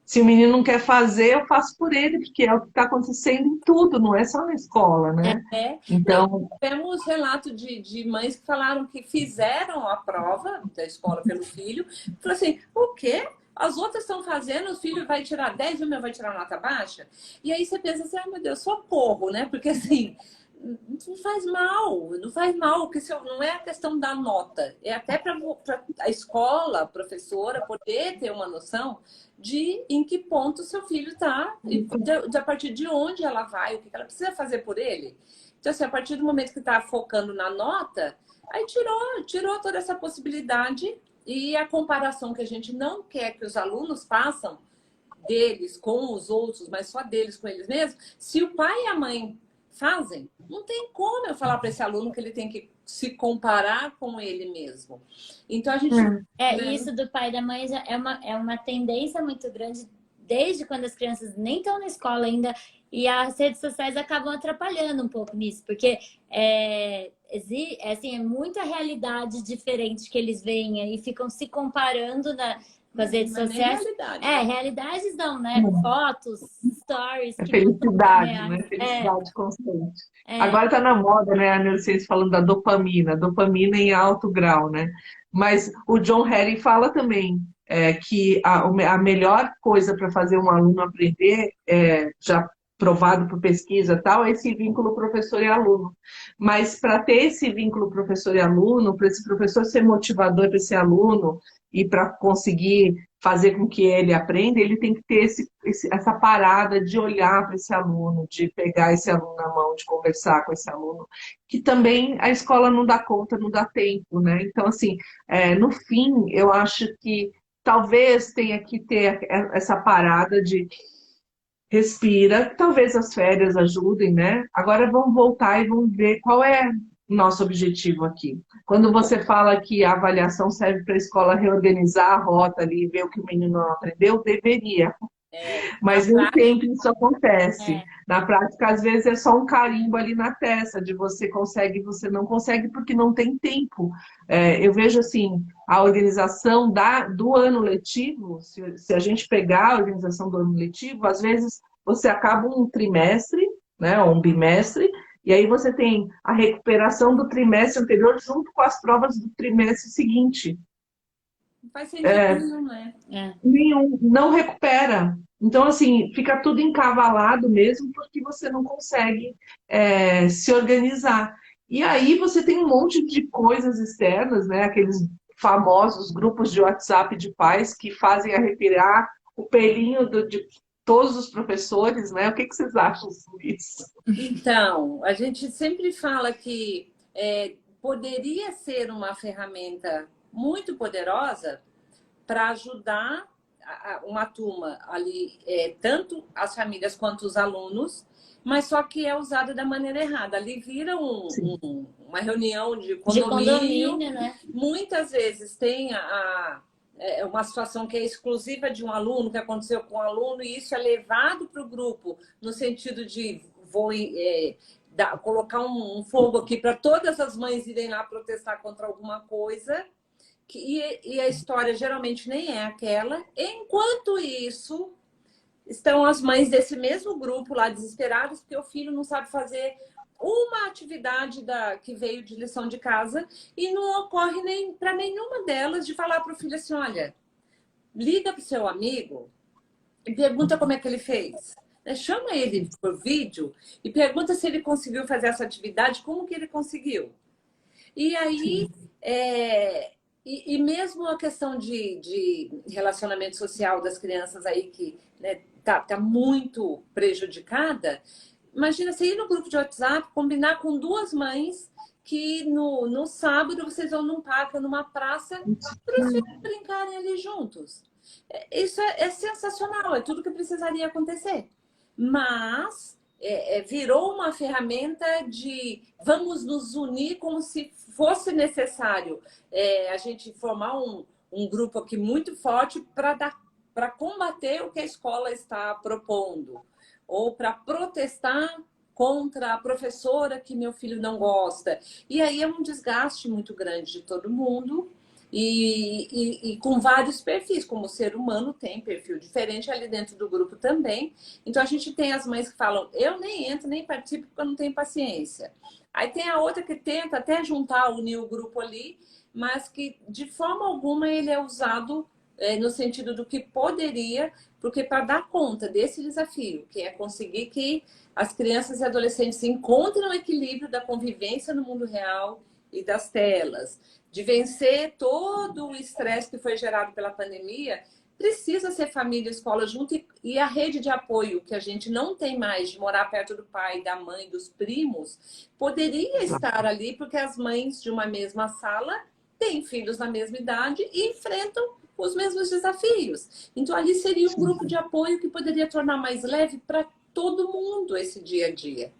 se o menino não quer fazer, eu faço por ele, porque é o que está acontecendo em tudo, não é só na escola, né? Então, temos relato de mães que falaram que fizeram a prova da escola pelo filho, falaram assim, o quê? As outras estão fazendo, o filho vai tirar 10 e o meu vai tirar nota baixa? E aí você pensa assim, meu Deus, socorro, né? Porque assim, não faz mal, porque não é a questão da nota, é até para a escola, a professora, poder ter uma noção de em que ponto seu filho está, e a partir de onde ela vai, o que ela precisa fazer por ele. Então, assim, a partir do momento que está focando na nota, aí tirou toda essa possibilidade e a comparação que a gente não quer que os alunos façam deles com os outros, mas só deles com eles mesmos. Se o pai e a mãe fazem, não tem como eu falar para esse aluno que ele tem que se comparar com ele mesmo. Então a gente... E isso do pai e da mãe já é uma tendência muito grande desde quando as crianças nem estão na escola ainda, e as redes sociais acabam atrapalhando um pouco nisso, porque assim, é muita realidade diferente que eles veem e ficam se comparando com as redes sociais. Realidades não, né? Fotos, stories. Felicidade, né? Felicidade constante. Agora tá na moda, né? A neurociência falando da dopamina em alto grau, né? Mas o John Hattie fala também que a melhor coisa para fazer um aluno aprender, já provado por pesquisa e tal, é esse vínculo professor e aluno. Mas para ter esse vínculo professor e aluno, para esse professor ser motivador para esse aluno e para conseguir fazer com que ele aprenda, ele tem que ter essa parada de olhar para esse aluno, de pegar esse aluno na mão, de conversar com esse aluno, que também a escola não dá conta, não dá tempo, né? Então, assim, no fim, eu acho que talvez tenha que ter essa parada de respira, talvez as férias ajudem, né? Agora vamos voltar e vamos ver qual é o nosso objetivo aqui. Quando você fala que a avaliação serve para a escola reorganizar a rota ali e ver o que o menino não aprendeu, deveria. Mas nem sempre isso acontece. Na prática, às vezes, é só um carimbo ali na testa, de você consegue, você não consegue, porque não tem tempo. Eu vejo assim, a organização do ano letivo, se a gente pegar a organização do ano letivo, às vezes você acaba um trimestre, né, ou um bimestre, e aí você tem a recuperação do trimestre anterior junto com as provas do trimestre seguinte. Não faz sentido nenhum, né? Nenhum, não recupera. Então, assim, fica tudo encavalado mesmo, porque você não consegue se organizar. E aí você tem um monte de coisas externas, né? Aqueles famosos grupos de WhatsApp de pais que fazem arrepiar o pelinho de todos os professores, né? O que vocês acham sobre isso? Então, a gente sempre fala que poderia ser uma ferramenta muito poderosa para ajudar uma turma ali, tanto as famílias quanto os alunos, mas só que é usada da maneira errada. Ali vira uma reunião de condomínio, né? Muitas vezes tem uma situação que é exclusiva de um aluno, que aconteceu com um aluno, e isso é levado para o grupo, no sentido de colocar um fogo aqui para todas as mães irem lá protestar contra alguma coisa, e a história geralmente nem é aquela. Enquanto isso, estão as mães desse mesmo grupo lá desesperadas porque o filho não sabe fazer uma atividade que veio de lição de casa, e não ocorre nem para nenhuma delas de falar para o filho assim: olha, liga para o seu amigo e pergunta como é que ele fez. Chama ele por vídeo e pergunta se ele conseguiu fazer essa atividade, como que ele conseguiu. E aí, e mesmo a questão de relacionamento social das crianças aí, que tá muito prejudicada. Imagina você ir no grupo de WhatsApp, combinar com duas mães que no sábado vocês vão num parque, numa praça, para os filhos brincarem ali juntos. Isso é sensacional, é tudo que precisaria acontecer. Mas virou uma ferramenta de vamos nos unir como se fosse necessário a gente formar um grupo aqui muito forte para combater o que a escola está propondo, ou para protestar contra a professora que meu filho não gosta. E aí é um desgaste muito grande de todo mundo, e com vários perfis, como o ser humano tem perfil diferente ali dentro do grupo também. Então a gente tem as mães que falam: eu nem entro, nem participo porque eu não tenho paciência. Aí tem a outra que tenta até unir o grupo ali, mas que de forma alguma ele é usado no sentido do que poderia, porque para dar conta desse desafio, que é conseguir que as crianças e adolescentes encontrem o equilíbrio da convivência no mundo real e das telas, de vencer todo o estresse que foi gerado pela pandemia, precisa ser família e escola junto, e a rede de apoio que a gente não tem mais de morar perto do pai, da mãe, dos primos, poderia estar ali, porque as mães de uma mesma sala têm filhos na mesma idade e enfrentam os mesmos desafios. Então, ali seria um grupo de apoio que poderia tornar mais leve para todo mundo esse dia a dia.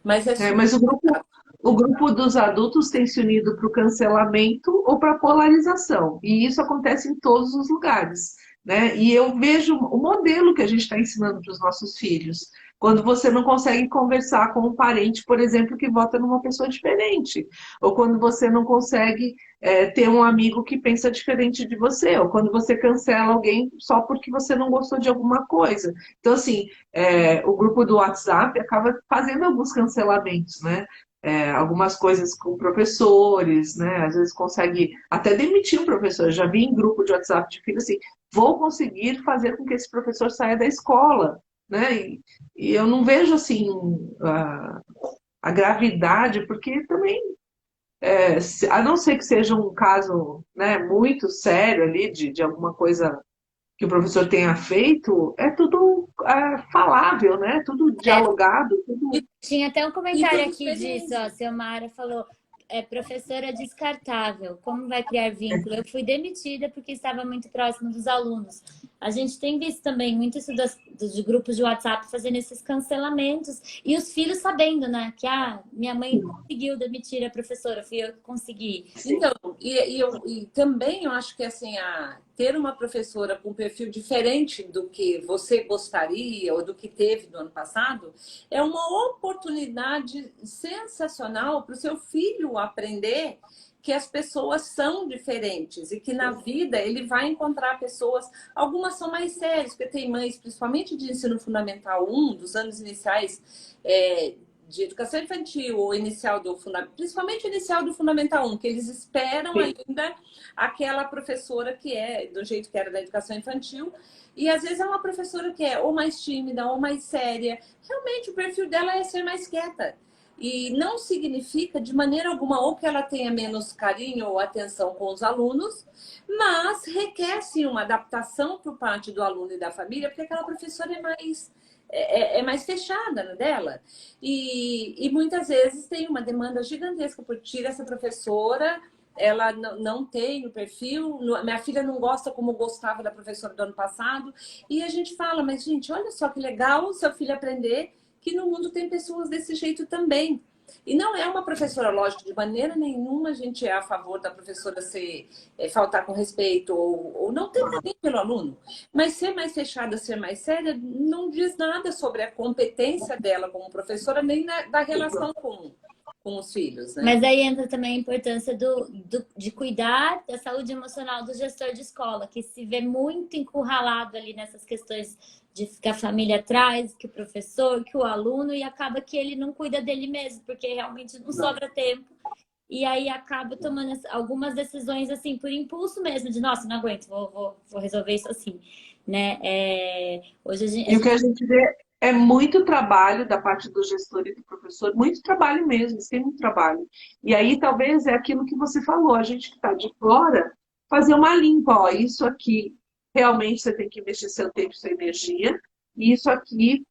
Mas Mas o grupo dos adultos tem se unido para o cancelamento ou para a polarização. E isso acontece em todos os lugares, né? E eu vejo o modelo que a gente está ensinando para os nossos filhos. Quando você não consegue conversar com um parente, por exemplo, que vota numa pessoa diferente. Ou quando você não consegue ter um amigo que pensa diferente de você. Ou quando você cancela alguém só porque você não gostou de alguma coisa. Então, assim, o grupo do WhatsApp acaba fazendo alguns cancelamentos, né? Algumas coisas com professores, né? Às vezes consegue até demitir um professor. Eu já vi em grupo de WhatsApp de filho assim, vou conseguir fazer com que esse professor saia da escola, né? E eu não vejo assim a gravidade, porque também, a não ser que seja um caso, né, muito sério ali de alguma coisa que o professor tenha feito, é tudo falável, né? Tudo dialogado, tudo. Tinha até um comentário aqui disso, experiência. ó, a Silmara falou, professora descartável, como vai criar vínculo? Eu fui demitida porque estava muito próximo dos alunos. A gente tem visto também muito isso de grupos de WhatsApp fazendo esses cancelamentos e os filhos sabendo, né? Que minha mãe conseguiu demitir a professora, fui eu que consegui. Então, e também eu acho que assim, ter uma professora com um perfil diferente do que você gostaria ou do que teve no ano passado é uma oportunidade sensacional para o seu filho aprender que as pessoas são diferentes e que na vida ele vai encontrar pessoas, algumas são mais sérias, porque tem mães, principalmente de ensino fundamental 1, dos anos iniciais, de educação infantil ou inicial principalmente inicial do Fundamental 1, que eles esperam ainda aquela professora que é do jeito que era da educação infantil, e às vezes é uma professora que é ou mais tímida ou mais séria. Realmente o perfil dela é ser mais quieta. E não significa de maneira alguma ou que ela tenha menos carinho ou atenção com os alunos, mas requer sim uma adaptação por parte do aluno e da família, porque aquela professora é mais fechada, né, dela. E muitas vezes tem uma demanda gigantesca por tirar essa professora, ela não tem o perfil, minha filha não gosta como gostava da professora do ano passado, e a gente fala, mas gente, olha só que legal o seu filho aprender que no mundo tem pessoas desse jeito também. E não é uma professora, lógico, de maneira nenhuma a gente é a favor da professora faltar com respeito ou não ter carinho pelo aluno. Mas ser mais fechada, ser mais séria, não diz nada sobre a competência dela como professora, nem da relação com os filhos, né? Mas aí entra também a importância de cuidar da saúde emocional do gestor de escola, que se vê muito encurralado ali nessas questões de que a família traz, que o professor, que o aluno, e acaba que ele não cuida dele mesmo, porque realmente não sobra tempo. E aí acaba tomando algumas decisões assim, por impulso mesmo, de nossa, não aguento, vou resolver isso assim, né? Hoje E o que a gente vê é muito trabalho da parte do gestor e do professor, muito trabalho mesmo, eles têm muito trabalho. E aí talvez é aquilo que você falou, a gente que está de fora, fazer uma limpa, ó, isso aqui realmente você tem que investir seu tempo e sua energia, e isso aqui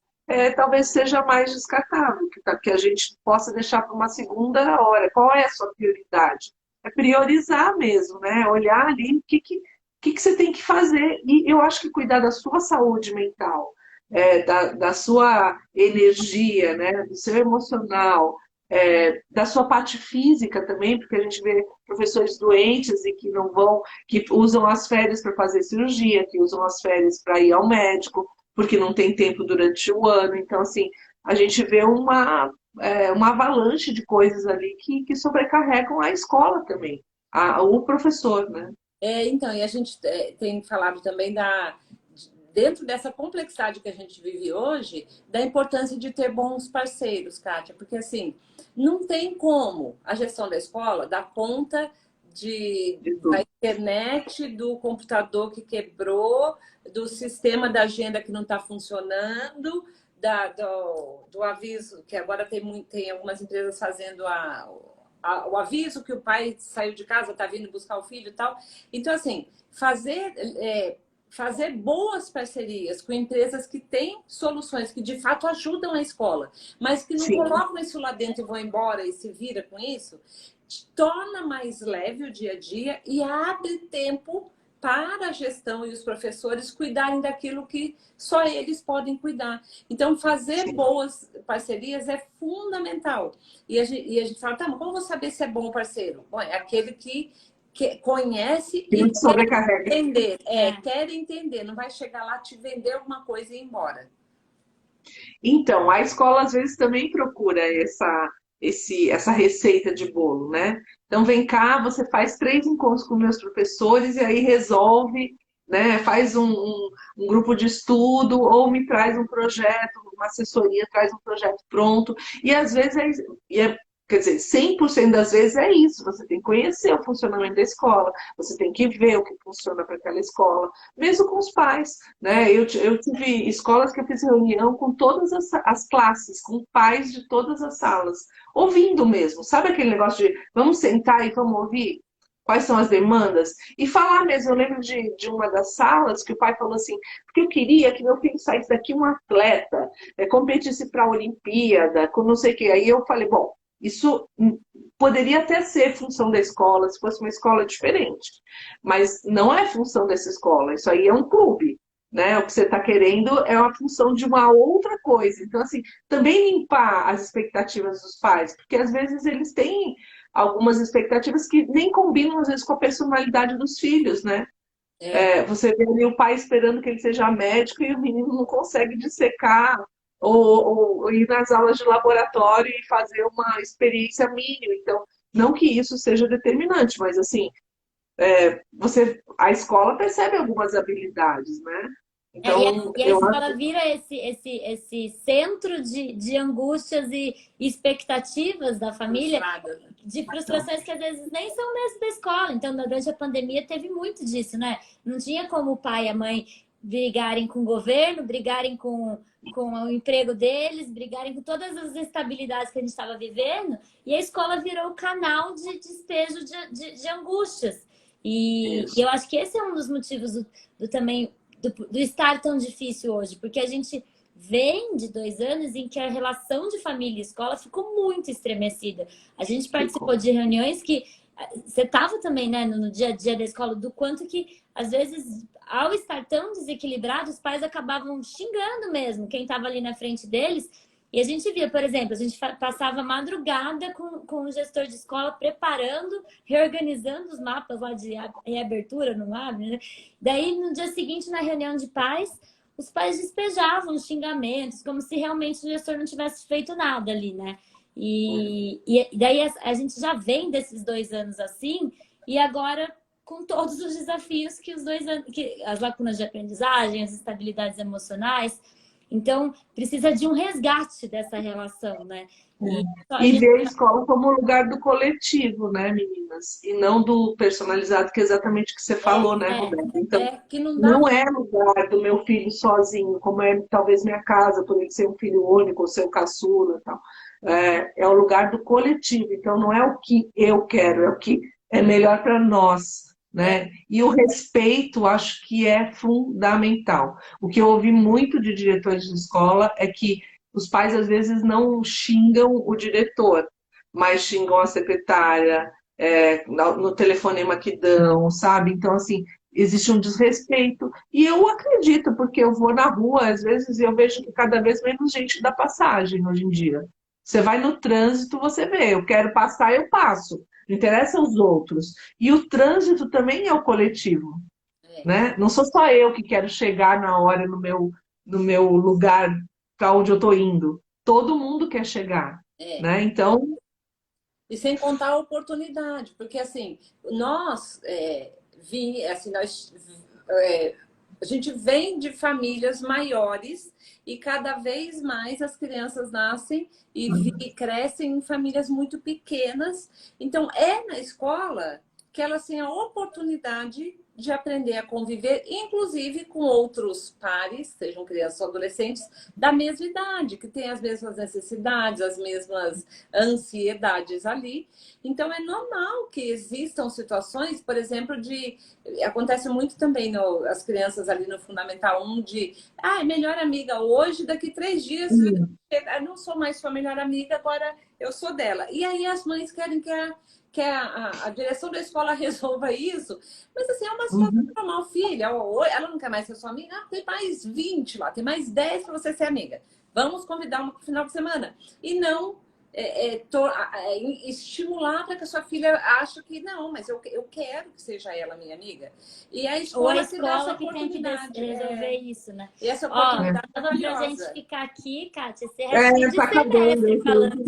talvez seja mais descartável, que a gente possa deixar para uma segunda hora. Qual é a sua prioridade? É priorizar mesmo, né? Olhar ali o que você tem que fazer. E eu acho que cuidar da sua saúde mental, da sua energia, né? Do seu emocional, da sua parte física também, porque a gente vê professores doentes e que não vão, que usam as férias para fazer cirurgia, que usam as férias para ir ao médico, porque não tem tempo durante o ano. Então, assim, a gente vê uma avalanche de coisas ali que sobrecarregam a escola também, o professor, né? Então, e a gente tem falado também dentro dessa complexidade que a gente vive hoje, da importância de ter bons parceiros, Kátia, porque assim, não tem como a gestão da escola dar conta da internet, do computador que quebrou, do sistema da agenda que não está funcionando, do aviso, que agora tem algumas empresas fazendo o aviso que o pai saiu de casa, está vindo buscar o filho e tal. Então, assim, fazer boas parcerias com empresas que têm soluções que de fato ajudam a escola, mas que não Sim. colocam isso lá dentro e vão embora e se vira com isso, torna mais leve o dia a dia e abre tempo para a gestão e os professores cuidarem daquilo que só eles podem cuidar. Então, fazer boas parcerias é fundamental. E a gente fala, tá, mas como eu vou saber se é bom parceiro? Bom, é aquele que conhece Que e não te sobrecarrega. quer entender. Não vai chegar lá, te vender alguma coisa e ir embora. Então, a escola às vezes também procura essa receita de bolo, né? Então, vem cá, você faz 3 encontros com meus professores e aí resolve, né? Faz um grupo de estudo ou me traz um projeto, uma assessoria, traz um projeto pronto. E às vezes quer dizer, 100% das vezes é isso. Você tem que conhecer o funcionamento da escola, você tem que ver o que funciona para aquela escola, mesmo com os pais, né? Eu tive escolas que eu fiz reunião com todas as classes, com pais de todas as salas, ouvindo mesmo. Sabe aquele negócio de vamos sentar e vamos ouvir? Quais são as demandas? E falar mesmo, eu lembro de uma das salas que o pai falou assim, porque eu queria que meu filho saísse daqui um atleta, competisse para a Olimpíada, com não sei o quê. Aí eu falei, bom, isso poderia até ser função da escola, se fosse uma escola diferente, mas não é função dessa escola, isso aí é um clube, né? O que você está querendo é uma função de uma outra coisa. Então, assim, também limpar as expectativas dos pais, porque às vezes eles têm algumas expectativas que nem combinam, às vezes, com a personalidade dos filhos, né? Você vê ali o pai esperando que ele seja médico e o menino não consegue dissecar ou ir nas aulas de laboratório e fazer uma experiência mínima. Então, não que isso seja determinante, mas assim, a escola percebe algumas habilidades, né? Então, E a eu acho escola vira esse centro de angústias e expectativas da família, Frustrada. de frustrações que às vezes nem são mesmo da escola. Então, durante a pandemia teve muito disso, né? Não tinha como o pai e a mãe brigarem com o governo, brigarem com o emprego deles, brigarem com todas as instabilidades que a gente estava vivendo, e a escola virou o canal de despejo de angústias. E isso. eu acho que esse é um dos motivos do também do estar tão difícil hoje, porque a gente vem de 2 anos em que a relação de família e escola ficou muito estremecida. A gente participou de reuniões que você estava também, né, no dia a dia da escola, do quanto que, às vezes, ao estar tão desequilibrado, os pais acabavam xingando mesmo quem estava ali na frente deles. E a gente via, por exemplo, a gente passava madrugada com o gestor de escola preparando, reorganizando os mapas lá de reabertura no MAB, né? Daí, no dia seguinte, na reunião de pais, os pais despejavam xingamentos, como se realmente o gestor não tivesse feito nada ali, né? E daí a gente já vem desses 2 anos assim, e agora com todos os desafios que os 2 anos, que as lacunas de aprendizagem, as instabilidades emocionais. Então, precisa de um resgate dessa relação, né? E ver a escola como lugar do coletivo, né, meninas? E não do personalizado, que é exatamente o que você falou, né, Roberta? Então, Que não dá. não é lugar do meu filho sozinho, como é talvez minha casa, por ele ser um filho único, ou ser o caçula e tal. É o lugar do coletivo. Então, não é o que eu quero, é o que é melhor para nós, né? E o respeito, acho que é fundamental. O que eu ouvi muito de diretores de escola é que os pais, às vezes, não xingam o diretor, mas xingam a secretária, no telefonema que dão, sabe? Então, assim, existe um desrespeito. E eu acredito, porque eu vou na rua, às vezes, e eu vejo que cada vez menos gente dá passagem hoje em dia. Você vai no trânsito, você vê, eu quero passar, eu passo. Não interessa os outros. E o trânsito também é o coletivo, né? Não sou só eu que quero chegar na hora no meu lugar para onde eu estou indo. Todo mundo quer chegar, né? Então, E sem contar a oportunidade, porque assim, nós, a gente vem de famílias maiores e cada vez mais as crianças nascem e crescem em famílias muito pequenas. Então, é na escola que elas têm a oportunidade de aprender a conviver, inclusive com outros pares, sejam crianças ou adolescentes, da mesma idade, que têm as mesmas necessidades, as mesmas ansiedades ali. Então, é normal que existam situações, por exemplo, acontece muito também as crianças ali no Fundamental 1 é melhor amiga hoje, daqui 3 dias eu não sou mais sua melhor amiga, agora eu sou dela. E aí as mães querem que a direção da escola resolva isso. Mas assim, é uma situação normal, filha. Ela não quer mais ser sua amiga? Ah, tem mais 20 lá, tem mais 10 para você ser amiga. Vamos convidar no final de semana. E não estimular para que a sua filha ache que não, mas eu quero que seja ela minha amiga. E a escola que dá essa oportunidade. Tem que resolver isso, né? E essa oportunidade dava pra gente ficar aqui, Kátia, você Tá acabando, falando.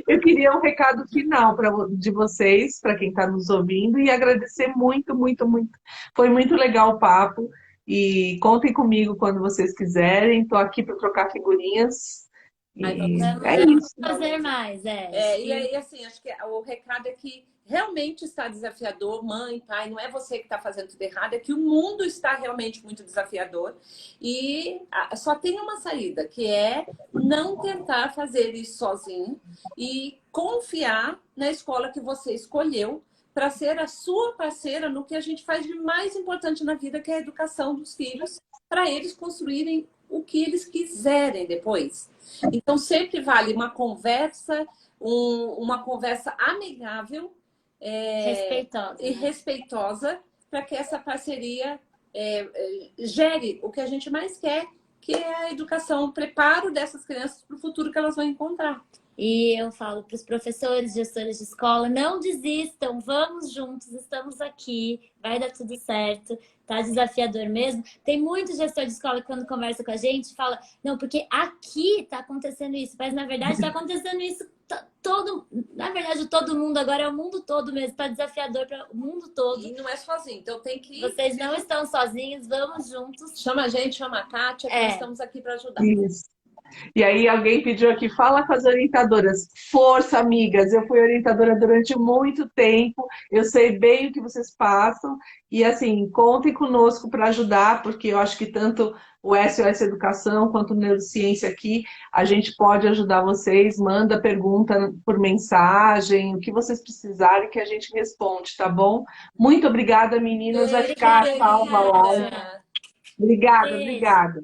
Eu queria um recado final de vocês, para quem está nos ouvindo, e agradecer muito, muito, muito. Foi muito legal o papo. E contem comigo quando vocês quiserem. Estou aqui para trocar figurinhas. E é isso. Fazer mais, e aí, assim, acho que o recado é que realmente está desafiador, mãe, pai, não é você que está fazendo tudo errado, é que o mundo está realmente muito desafiador e só tem uma saída, que é não tentar fazer isso sozinho e confiar na escola que você escolheu para ser a sua parceira no que a gente faz de mais importante na vida, que é a educação dos filhos, para eles construírem o que eles quiserem depois. Então, sempre vale uma conversa, uma conversa amigável e respeitosa para que essa parceria gere o que a gente mais quer, que é a educação, o preparo dessas crianças para o futuro que elas vão encontrar. E eu falo para os professores, gestores de escola, não desistam, vamos juntos, estamos aqui, vai dar tudo certo, tá desafiador mesmo. Tem muito gestor de escola que quando conversa com a gente fala, não, porque aqui tá acontecendo isso, mas na verdade tá acontecendo isso na verdade todo mundo, agora é o mundo todo mesmo, tá desafiador para o mundo todo. E não é sozinho, então tem que... Vocês não estão sozinhos, vamos juntos. Chama a gente, chama a Kátia, nós estamos aqui para ajudar. Isso. E aí alguém pediu aqui, fala com as orientadoras. Força, amigas, eu fui orientadora durante muito tempo, eu sei bem o que vocês passam e assim, contem conosco para ajudar, porque eu acho que tanto o SOS Educação quanto o Neurociência aqui, a gente pode ajudar vocês, manda pergunta por mensagem, o que vocês precisarem que a gente responde, tá bom? Muito obrigada, meninas, vai ficar salva lá. Obrigada.